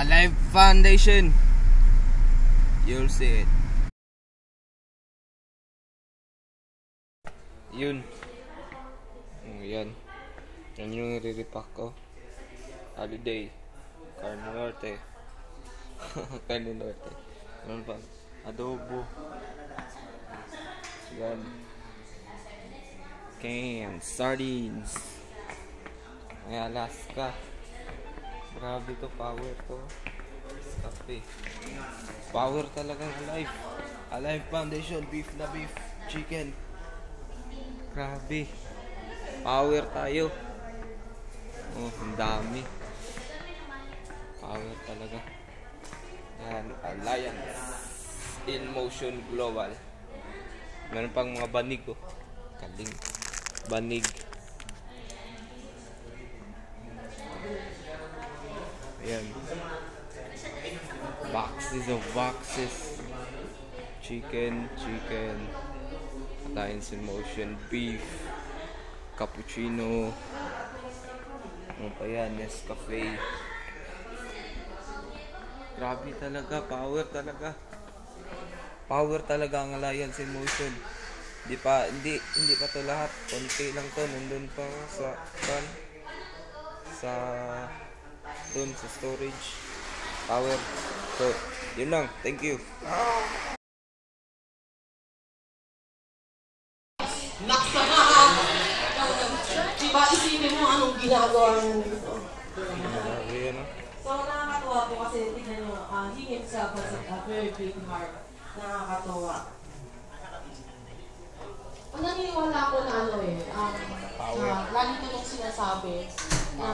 Alive Foundation. You'll see it. Yun. Yan. Yan yung i-repack ko. Holiday. Carne Norte. Carne Norte. Ano pa? Adobo. Yan. Cans. Sardines. May Alaska. Grabe to, power to. Cafe. Power talagang alive. Alive Foundation, beef na beef, chicken. Grabe. Power tayo. Oh, ang dami. Power talaga. Yan, Alliance in Motion Global. Meron pang mga banig oh. Kaling. Banig. Ayan. Boxes of boxes. Chicken. Alliance in Motion. Beef. Cappuccino. Ano pa yan? Nescafe. Grabe talaga. Power talaga. Power talaga ang Alliance in Motion. Hindi pa to lahat. Konti lang to. Nandun pa sa storage. Power. So, yun lang. Thank you. Diba isipin mo anong ginagawa mo dito? So nakakatuwa po kasi tignan nyo, he himself has a very big heart. Nakakatuwa. Ang naniniwala ko na lagi ko nung sinasabi na